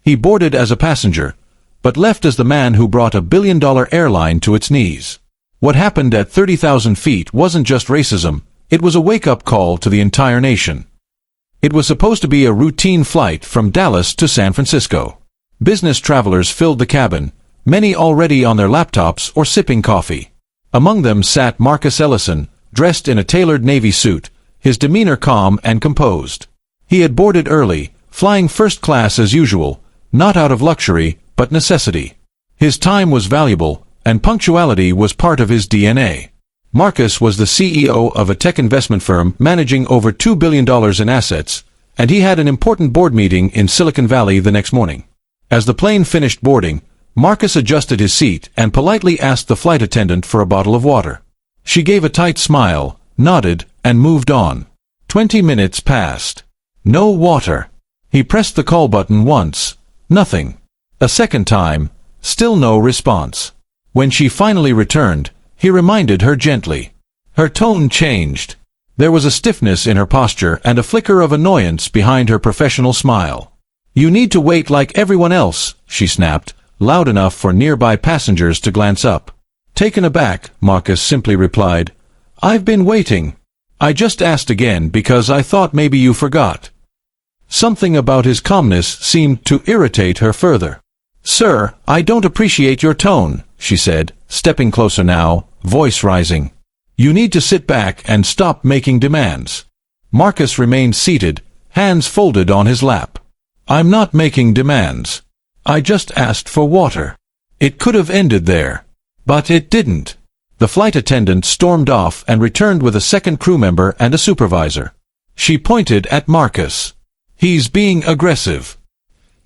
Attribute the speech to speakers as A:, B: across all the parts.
A: He boarded as a passenger, but left as the man who brought a billion-dollar airline to its knees. What happened at 30,000 feet wasn't just racism, it was a wake-up call to the entire nation. It was supposed to be a routine flight from Dallas to San Francisco. Business travelers filled the cabin, many already on their laptops or sipping coffee. Among them sat Marcus Ellison, dressed in a tailored Navy suit, his demeanor calm and composed. He had boarded early, flying first class as usual, not out of luxury, but necessity. His time was valuable, and punctuality was part of his DNA. Marcus was the CEO of a tech investment firm managing over $2 billion in assets, and he had an important board meeting in Silicon Valley the next morning. As the plane finished boarding, Marcus adjusted his seat and politely asked the flight attendant for a bottle of water. She gave a tight smile, nodded, and moved on. 20 minutes passed. No water. He pressed the call button once. Nothing. A second time. Still no response. When she finally returned, he reminded her gently. Her tone changed. There was a stiffness in her posture and a flicker of annoyance behind her professional smile. "You need to wait like everyone else," she snapped, loud enough for nearby passengers to glance up. Taken aback, Marcus simply replied, "I've been waiting. I just asked again because I thought maybe you forgot." Something about his calmness seemed to irritate her further. "Sir, I don't appreciate your tone," she said, stepping closer now, voice rising. "You need to sit back and stop making demands." Marcus remained seated, hands folded on his lap. "I'm not making demands. I just asked for water." It could have ended there. But it didn't. The flight attendant stormed off and returned with a second crew member and a supervisor. She pointed at Marcus. "He's being aggressive."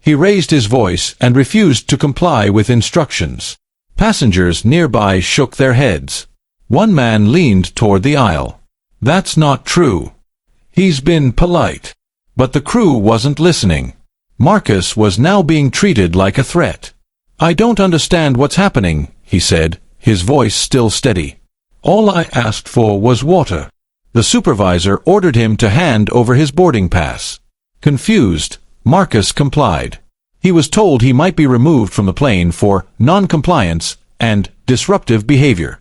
A: He raised his voice and refused to comply with instructions. Passengers nearby shook their heads. One man leaned toward the aisle. "That's not true. He's been polite." But the crew wasn't listening. Marcus was now being treated like a threat. "I don't understand what's happening," he said, his voice still steady. "All I asked for was water." The supervisor ordered him to hand over his boarding pass. Confused, Marcus complied. He was told he might be removed from the plane for non-compliance and disruptive behavior.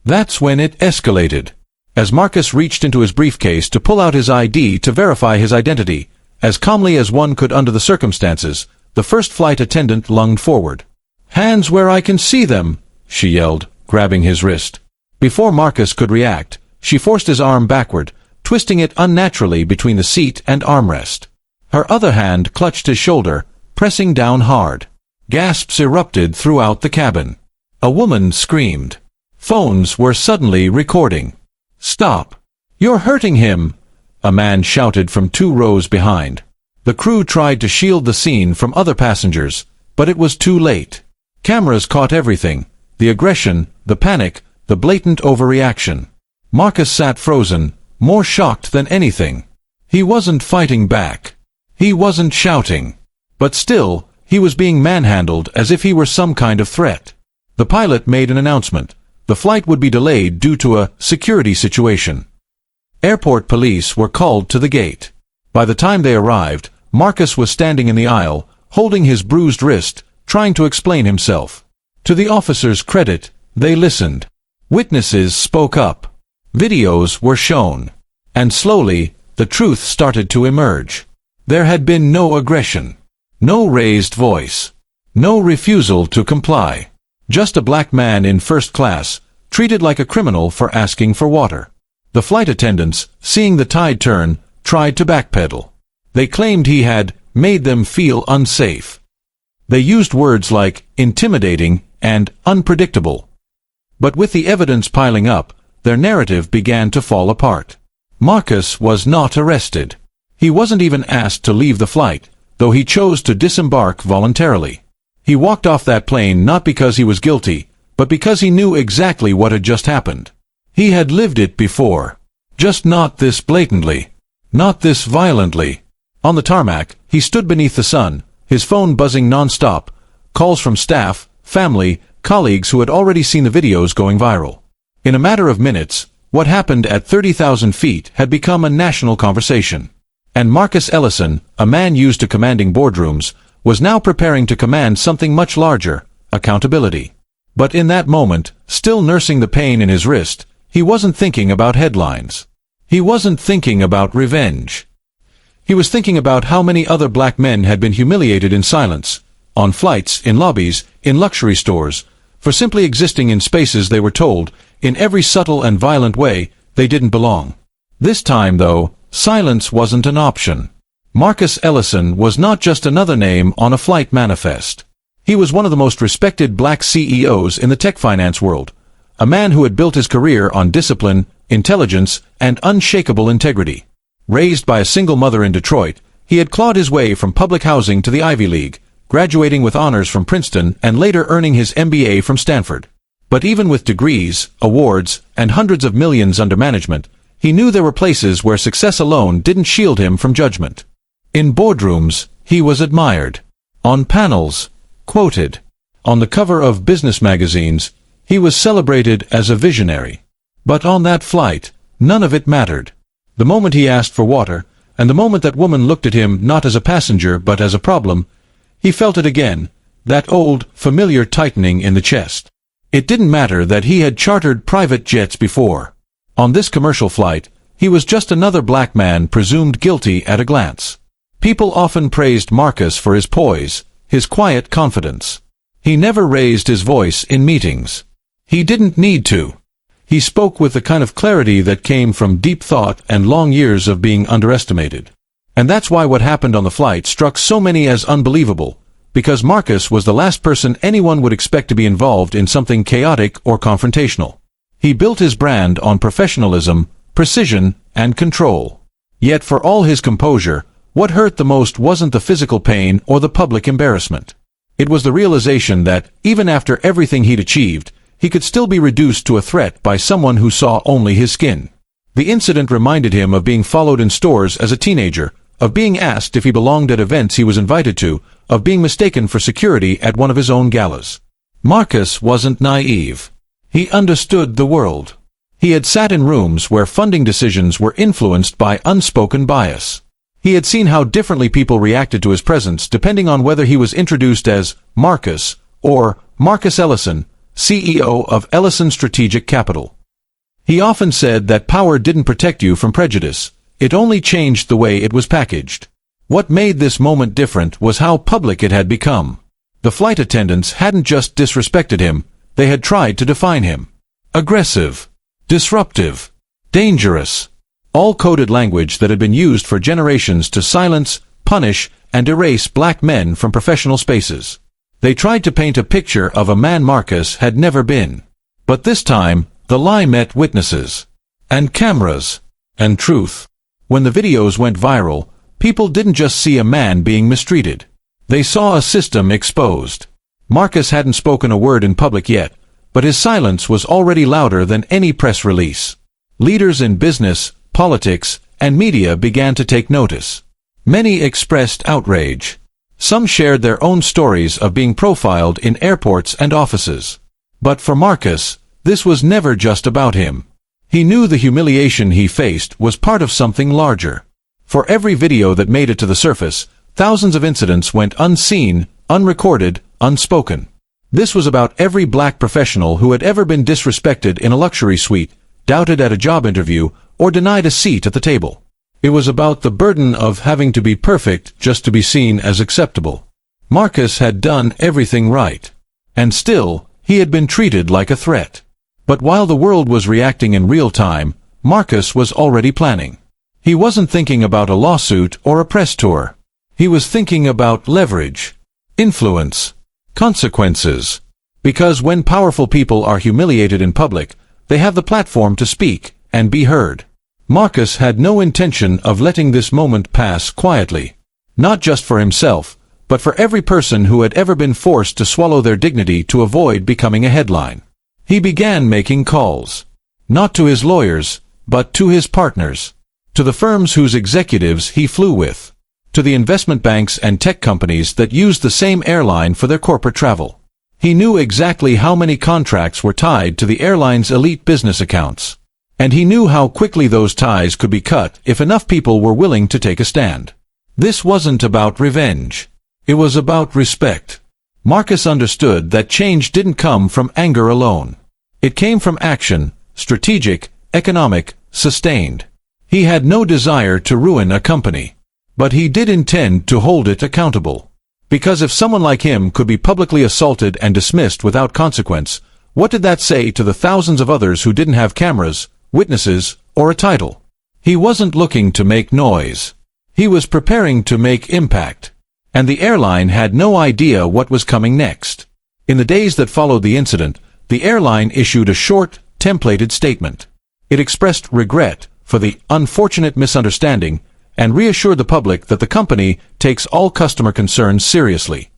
A: That's when it escalated. As Marcus reached into his briefcase to pull out his ID to verify his identity, as calmly as one could under the circumstances, the first flight attendant lunged forward. "Hands where I can see them," she yelled, grabbing his wrist. Before Marcus could react, she forced his arm backward, twisting it unnaturally between the seat and armrest. Her other hand clutched his shoulder, pressing down hard. Gasps erupted throughout the cabin. A woman screamed. Phones were suddenly recording. "Stop! You're hurting him!" a man shouted from 2 rows behind. The crew tried to shield the scene from other passengers, but it was too late. Cameras caught everything: the aggression, the panic, the blatant overreaction. Marcus sat frozen, more shocked than anything. He wasn't fighting back. He wasn't shouting. But still, he was being manhandled as if he were some kind of threat. The pilot made an announcement. The flight would be delayed due to a security situation. Airport police were called to the gate. By the time they arrived, Marcus was standing in the aisle, holding his bruised wrist, trying to explain himself. To the officers' credit, they listened. Witnesses spoke up. Videos were shown. And slowly, the truth started to emerge. There had been no aggression. No raised voice. No refusal to comply. Just a black man in first class, treated like a criminal for asking for water. The flight attendants, seeing the tide turn, tried to backpedal. They claimed he had made them feel unsafe. They used words like intimidating and unpredictable. But with the evidence piling up, their narrative began to fall apart. Marcus was not arrested. He wasn't even asked to leave the flight, though he chose to disembark voluntarily. He walked off that plane not because he was guilty, but because he knew exactly what had just happened. He had lived it before. Just not this blatantly. Not this violently. On the tarmac, he stood beneath the sun, his phone buzzing non-stop, calls from staff, family, colleagues who had already seen the videos going viral. In a matter of minutes, what happened at 30,000 feet had become a national conversation. And Marcus Ellison, a man used to commanding boardrooms, was now preparing to command something much larger, accountability. But in that moment, still nursing the pain in his wrist, he wasn't thinking about headlines. He wasn't thinking about revenge. He was thinking about how many other black men had been humiliated in silence, on flights, in lobbies, in luxury stores, for simply existing in spaces they were told, in every subtle and violent way, they didn't belong. This time, though, silence wasn't an option. Marcus Ellison was not just another name on a flight manifest. He was one of the most respected black CEOs in the tech finance world, a man who had built his career on discipline, intelligence, and unshakable integrity. Raised by a single mother in Detroit, he had clawed his way from public housing to the Ivy League, graduating with honors from Princeton and later earning his MBA from Stanford. But even with degrees, awards, and hundreds of millions under management, he knew there were places where success alone didn't shield him from judgment. In boardrooms, he was admired. On panels, quoted. On the cover of business magazines, he was celebrated as a visionary. But on that flight, none of it mattered. The moment he asked for water, and the moment that woman looked at him not as a passenger but as a problem, he felt it again, that old, familiar tightening in the chest. It didn't matter that he had chartered private jets before. On this commercial flight, he was just another black man presumed guilty at a glance. People often praised Marcus for his poise, his quiet confidence. He never raised his voice in meetings. He didn't need to. He spoke with the kind of clarity that came from deep thought and long years of being underestimated. And that's why what happened on the flight struck so many as unbelievable, because Marcus was the last person anyone would expect to be involved in something chaotic or confrontational. He built his brand on professionalism, precision, and control. Yet for all his composure, what hurt the most wasn't the physical pain or the public embarrassment. It was the realization that, even after everything he'd achieved, he could still be reduced to a threat by someone who saw only his skin. The incident reminded him of being followed in stores as a teenager, of being asked if he belonged at events he was invited to, of being mistaken for security at one of his own galas. Marcus wasn't naive. He understood the world. He had sat in rooms where funding decisions were influenced by unspoken bias. He had seen how differently people reacted to his presence depending on whether he was introduced as Marcus or Marcus Ellison, CEO of Ellison Strategic Capital. He often said that power didn't protect you from prejudice, it only changed the way it was packaged. What made this moment different was how public it had become. The flight attendants hadn't just disrespected him, they had tried to define him. Aggressive, disruptive, dangerous. All coded language that had been used for generations to silence, punish, and erase black men from professional spaces. They tried to paint a picture of a man Marcus had never been. But this time, the lie met witnesses, and cameras, and truth. When the videos went viral, people didn't just see a man being mistreated. They saw a system exposed. Marcus hadn't spoken a word in public yet, but his silence was already louder than any press release. Leaders in business, politics, and media began to take notice. Many expressed outrage. Some shared their own stories of being profiled in airports and offices. But for Marcus, this was never just about him. He knew the humiliation he faced was part of something larger. For every video that made it to the surface, thousands of incidents went unseen, unrecorded, unspoken. This was about every black professional who had ever been disrespected in a luxury suite, doubted at a job interview, or denied a seat at the table. It was about the burden of having to be perfect just to be seen as acceptable. Marcus had done everything right. And still, he had been treated like a threat. But while the world was reacting in real time, Marcus was already planning. He wasn't thinking about a lawsuit or a press tour. He was thinking about leverage, influence, consequences. Because when powerful people are humiliated in public, they have the platform to speak and be heard. Marcus had no intention of letting this moment pass quietly. Not just for himself, but for every person who had ever been forced to swallow their dignity to avoid becoming a headline. He began making calls. Not to his lawyers, but to his partners. To the firms whose executives he flew with. To the investment banks and tech companies that used the same airline for their corporate travel. He knew exactly how many contracts were tied to the airline's elite business accounts. And he knew how quickly those ties could be cut if enough people were willing to take a stand. This wasn't about revenge. It was about respect. Marcus understood that change didn't come from anger alone. It came from action, strategic, economic, sustained. He had no desire to ruin a company. But he did intend to hold it accountable. Because if someone like him could be publicly assaulted and dismissed without consequence, what did that say to the thousands of others who didn't have cameras, witnesses, or a title? He wasn't looking to make noise. He was preparing to make impact. And the airline had no idea what was coming next. In the days that followed the incident, the airline issued a short, templated statement. It expressed regret for the unfortunate misunderstanding and reassured the public that the company takes all customer concerns seriously.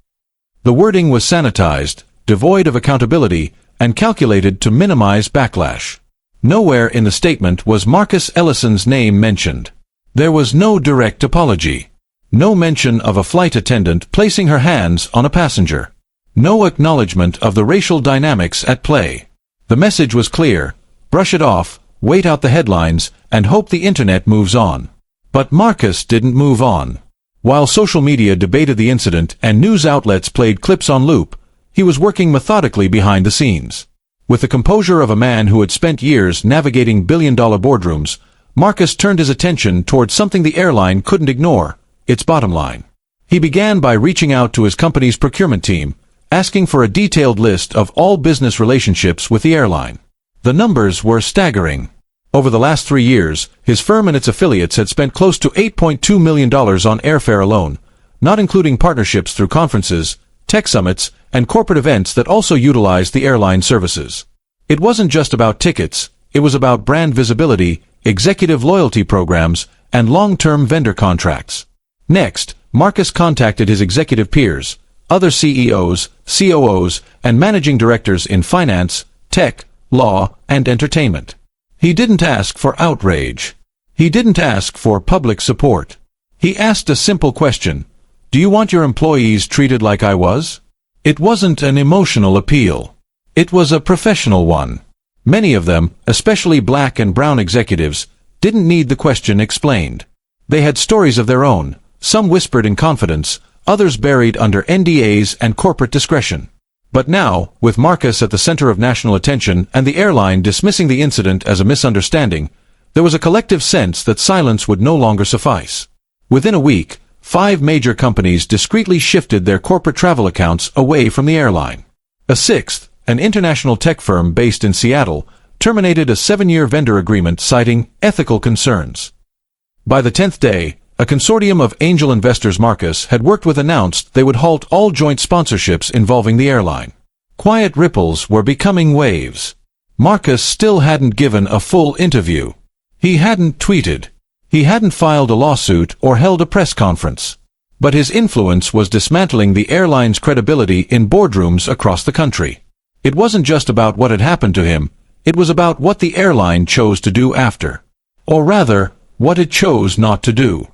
A: The wording was sanitized, devoid of accountability, and calculated to minimize backlash. Nowhere in the statement was Marcus Ellison's name mentioned. There was no direct apology. No mention of a flight attendant placing her hands on a passenger. No acknowledgement of the racial dynamics at play. The message was clear: brush it off, wait out the headlines, and hope the internet moves on. But Marcus didn't move on. While social media debated the incident and news outlets played clips on loop, he was working methodically behind the scenes. With the composure of a man who had spent years navigating billion-dollar boardrooms, Marcus turned his attention toward something the airline couldn't ignore: its bottom line. He began by reaching out to his company's procurement team, asking for a detailed list of all business relationships with the airline. The numbers were staggering. Over the last 3 years, his firm and its affiliates had spent close to $8.2 million on airfare alone, not including partnerships through conferences, tech summits, and corporate events that also utilized the airline services. It wasn't just about tickets, it was about brand visibility, executive loyalty programs, and long-term vendor contracts. Next, Marcus contacted his executive peers, other CEOs, COOs, and managing directors in finance, tech, law, and entertainment. He didn't ask for outrage. He didn't ask for public support. He asked a simple question: do you want your employees treated like I was? It wasn't an emotional appeal. It was a professional one. Many of them, especially black and brown executives, didn't need the question explained. They had stories of their own, some whispered in confidence, others buried under NDAs and corporate discretion. But now, with Marcus at the center of national attention and the airline dismissing the incident as a misunderstanding, there was a collective sense that silence would no longer suffice. Within a week, 5 major companies discreetly shifted their corporate travel accounts away from the airline. A sixth, an international tech firm based in Seattle, terminated a 7-year vendor agreement citing ethical concerns. By the 10th day, a consortium of angel investors Marcus had worked with announced they would halt all joint sponsorships involving the airline. Quiet ripples were becoming waves. Marcus still hadn't given a full interview. He hadn't tweeted. He hadn't filed a lawsuit or held a press conference. But his influence was dismantling the airline's credibility in boardrooms across the country. It wasn't just about what had happened to him, it was about what the airline chose to do after. Or rather, what it chose not to do.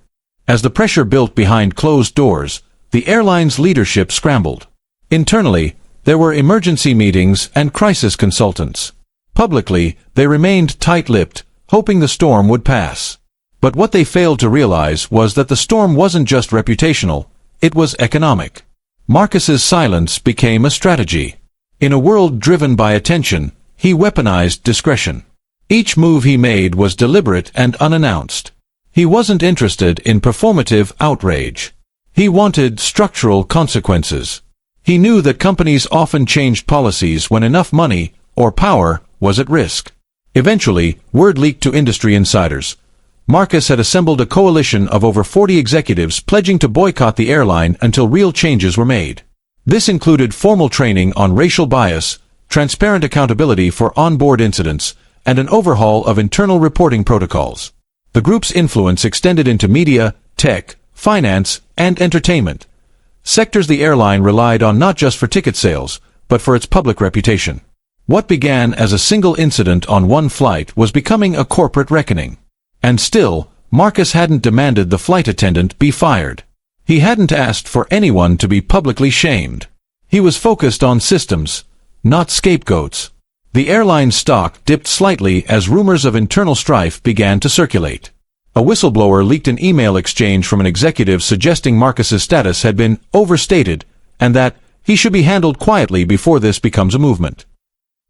A: As the pressure built behind closed doors, the airline's leadership scrambled. Internally, there were emergency meetings and crisis consultants. Publicly, they remained tight-lipped, hoping the storm would pass. But what they failed to realize was that the storm wasn't just reputational, it was economic. Marcus's silence became a strategy. In a world driven by attention, he weaponized discretion. Each move he made was deliberate and unannounced. He wasn't interested in performative outrage. He wanted structural consequences. He knew that companies often changed policies when enough money, or power, was at risk. Eventually, word leaked to industry insiders. Marcus had assembled a coalition of over 40 executives pledging to boycott the airline until real changes were made. This included formal training on racial bias, transparent accountability for onboard incidents, and an overhaul of internal reporting protocols. The group's influence extended into media, tech, finance, and entertainment, sectors the airline relied on not just for ticket sales, but for its public reputation. What began as a single incident on one flight was becoming a corporate reckoning. And still, Marcus hadn't demanded the flight attendant be fired. He hadn't asked for anyone to be publicly shamed. He was focused on systems, not scapegoats. The airline's stock dipped slightly as rumors of internal strife began to circulate. A whistleblower leaked an email exchange from an executive suggesting Marcus's status had been overstated and that he should be handled quietly before this becomes a movement.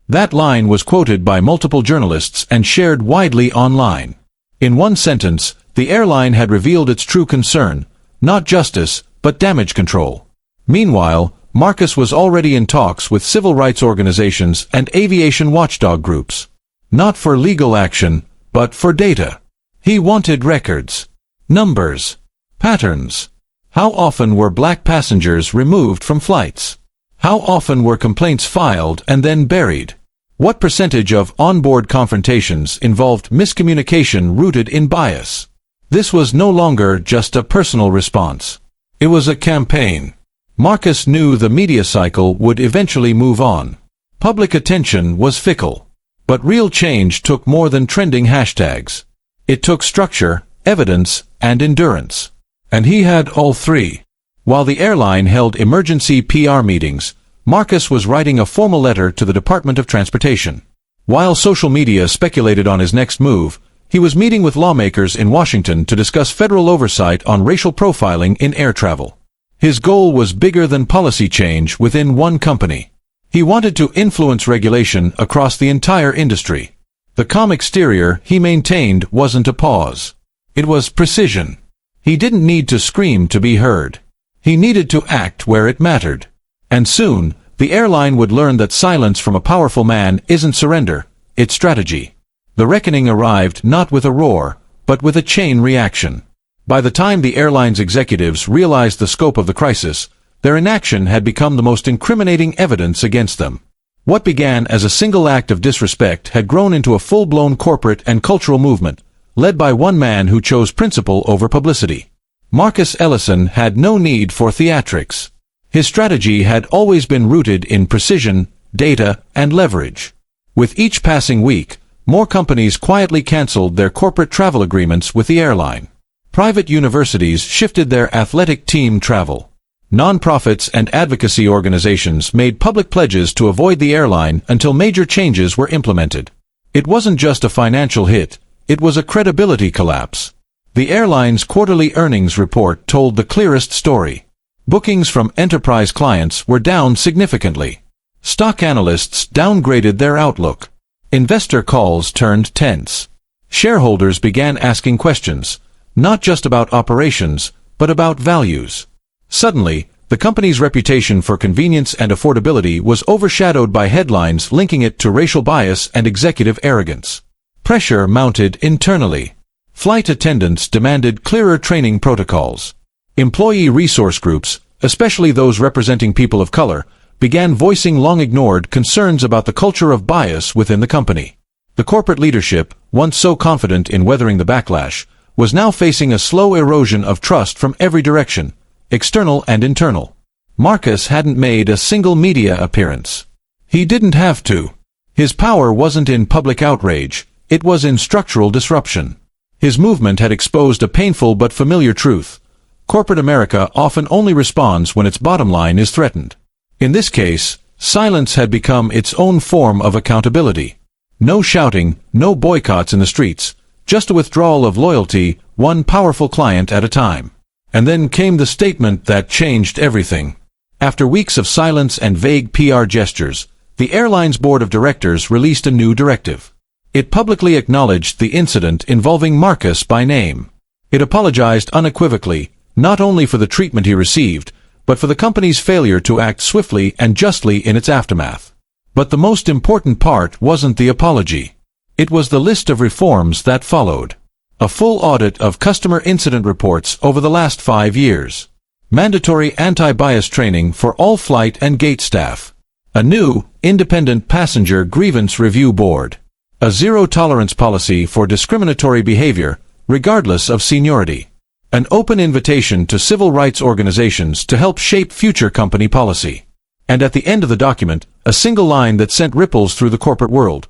A: That line was quoted by multiple journalists and shared widely online. In one sentence, the airline had revealed its true concern, not justice, but damage control. Meanwhile, Marcus was already in talks with civil rights organizations and aviation watchdog groups. Not for legal action, but for data. He wanted records, numbers, patterns. How often were black passengers removed from flights? How often were complaints filed and then buried? What percentage of onboard confrontations involved miscommunication rooted in bias? This was no longer just a personal response. It was a campaign. Marcus knew the media cycle would eventually move on. Public attention was fickle. But real change took more than trending hashtags. It took structure, evidence, and endurance. And he had all three. While the airline held emergency PR meetings, Marcus was writing a formal letter to the Department of Transportation. While social media speculated on his next move, he was meeting with lawmakers in Washington to discuss federal oversight on racial profiling in air travel. His goal was bigger than policy change within one company. He wanted to influence regulation across the entire industry. The calm exterior he maintained wasn't a pause. It was precision. He didn't need to scream to be heard. He needed to act where it mattered. And soon, the airline would learn that silence from a powerful man isn't surrender, it's strategy. The reckoning arrived not with a roar, but with a chain reaction. By the time the airline's executives realized the scope of the crisis, their inaction had become the most incriminating evidence against them. What began as a single act of disrespect had grown into a full-blown corporate and cultural movement, led by one man who chose principle over publicity. Marcus Ellison had no need for theatrics. His strategy had always been rooted in precision, data, and leverage. With each passing week, more companies quietly canceled their corporate travel agreements with the airline. Private universities shifted their athletic team travel. Nonprofits and advocacy organizations made public pledges to avoid the airline until major changes were implemented. It wasn't just a financial hit, it was a credibility collapse. The airline's quarterly earnings report told the clearest story. Bookings from enterprise clients were down significantly. Stock analysts downgraded their outlook. Investor calls turned tense. Shareholders began asking questions, not just about operations, but about values. Suddenly, the company's reputation for convenience and affordability was overshadowed by headlines linking it to racial bias and executive arrogance. Pressure mounted internally. Flight attendants demanded clearer training protocols. Employee resource groups, especially those representing people of color, began voicing long-ignored concerns about the culture of bias within the company. The corporate leadership, once so confident in weathering the backlash, was now facing a slow erosion of trust from every direction, external and internal. Marcus hadn't made a single media appearance. He didn't have to. His power wasn't in public outrage, it was in structural disruption. His movement had exposed a painful but familiar truth. Corporate America often only responds when its bottom line is threatened. In this case, silence had become its own form of accountability. No shouting, no boycotts in the streets, just a withdrawal of loyalty, one powerful client at a time. And then came the statement that changed everything. After weeks of silence and vague PR gestures, the airline's board of directors released a new directive. It publicly acknowledged the incident involving Marcus by name. It apologized unequivocally, not only for the treatment he received, but for the company's failure to act swiftly and justly in its aftermath. But the most important part wasn't the apology. It was the list of reforms that followed. A full audit of customer incident reports over the last 5 years. Mandatory anti-bias training for all flight and gate staff. A new, independent passenger grievance review board. A zero-tolerance policy for discriminatory behavior, regardless of seniority. An open invitation to civil rights organizations to help shape future company policy. And at the end of the document, a single line that sent ripples through the corporate world.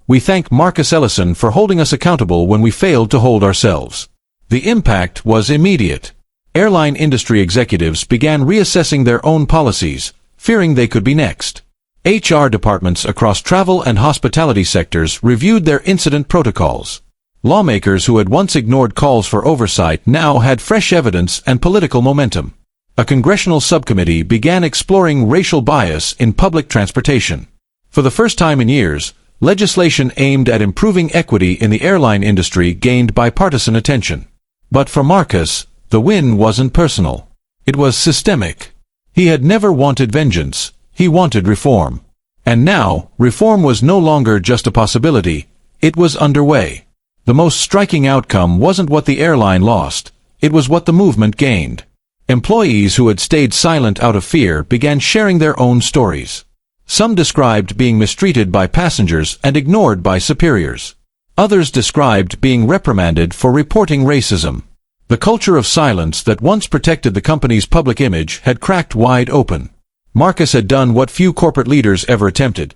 A: We thank Marcus Ellison for holding us accountable when we failed to hold ourselves. The impact was immediate. Airline industry executives began reassessing their own policies, fearing they could be next. HR departments across travel and hospitality sectors reviewed their incident protocols. Lawmakers who had once ignored calls for oversight now had fresh evidence and political momentum. A congressional subcommittee began exploring racial bias in public transportation. For the first time in years, legislation aimed at improving equity in the airline industry gained bipartisan attention. But for Marcus, the win wasn't personal. It was systemic. He had never wanted vengeance. He wanted reform. And now, reform was no longer just a possibility. It was underway. The most striking outcome wasn't what the airline lost. It was what the movement gained. Employees who had stayed silent out of fear began sharing their own stories. Some described being mistreated by passengers and ignored by superiors. Others described being reprimanded for reporting racism. The culture of silence that once protected the company's public image had cracked wide open. Marcus had done what few corporate leaders ever attempted.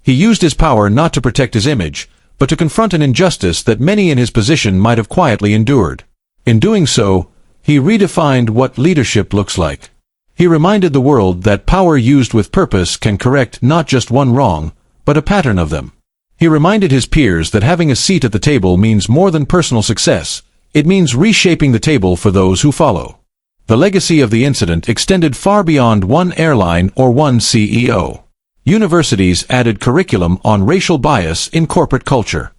A: He used his power not to protect his image, but to confront an injustice that many in his position might have quietly endured. In doing so, he redefined what leadership looks like. He reminded the world that power used with purpose can correct not just one wrong, but a pattern of them. He reminded his peers that having a seat at the table means more than personal success. It means reshaping the table for those who follow. The legacy of the incident extended far beyond one airline or one CEO. Universities added curriculum on racial bias in corporate culture.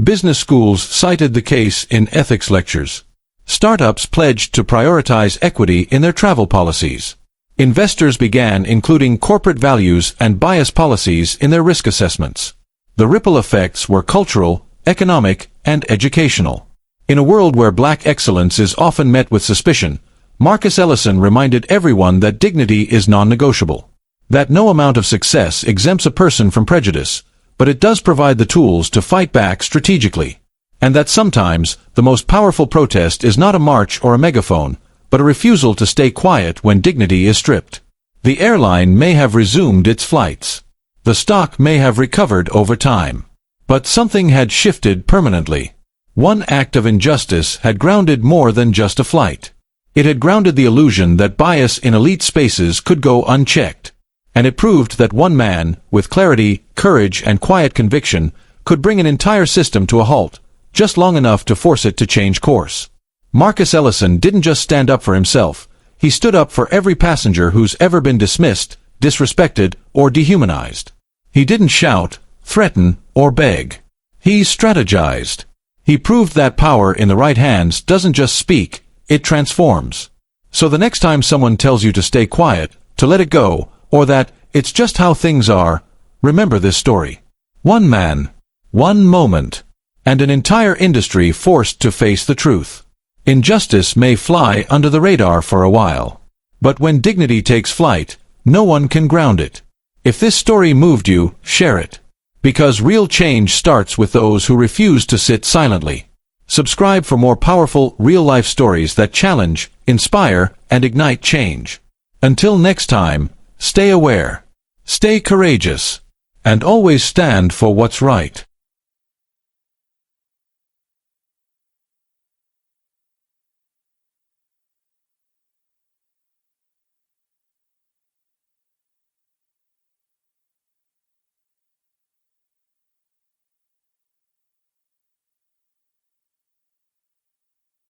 A: Business schools cited the case in ethics lectures. Startups pledged to prioritize equity in their travel policies. Investors began including corporate values and bias policies in their risk assessments. The ripple effects were cultural, economic, and educational. In a world where black excellence is often met with suspicion, Marcus Ellison reminded everyone that dignity is non-negotiable. That no amount of success exempts a person from prejudice, but it does provide the tools to fight back strategically. And that sometimes, the most powerful protest is not a march or a megaphone, but a refusal to stay quiet when dignity is stripped. The airline may have resumed its flights. The stock may have recovered over time. But something had shifted permanently. One act of injustice had grounded more than just a flight. It had grounded the illusion that bias in elite spaces could go unchecked. And it proved that one man, with clarity, courage, and quiet conviction, could bring an entire system to a halt, just long enough to force it to change course. Marcus Ellison didn't just stand up for himself. He stood up for every passenger who's ever been dismissed, disrespected, or dehumanized. He didn't shout, threaten, or beg. He strategized. He proved that power in the right hands doesn't just speak, it transforms. So the next time someone tells you to stay quiet, to let it go, or that it's just how things are, remember this story. One man, one moment, and an entire industry forced to face the truth. Injustice may fly under the radar for a while. But when dignity takes flight, no one can ground it. If this story moved you, share it. Because real change starts with those who refuse to sit silently. Subscribe for more powerful, real-life stories that challenge, inspire, and ignite change. Until next time, stay aware, stay courageous, and always stand for what's right.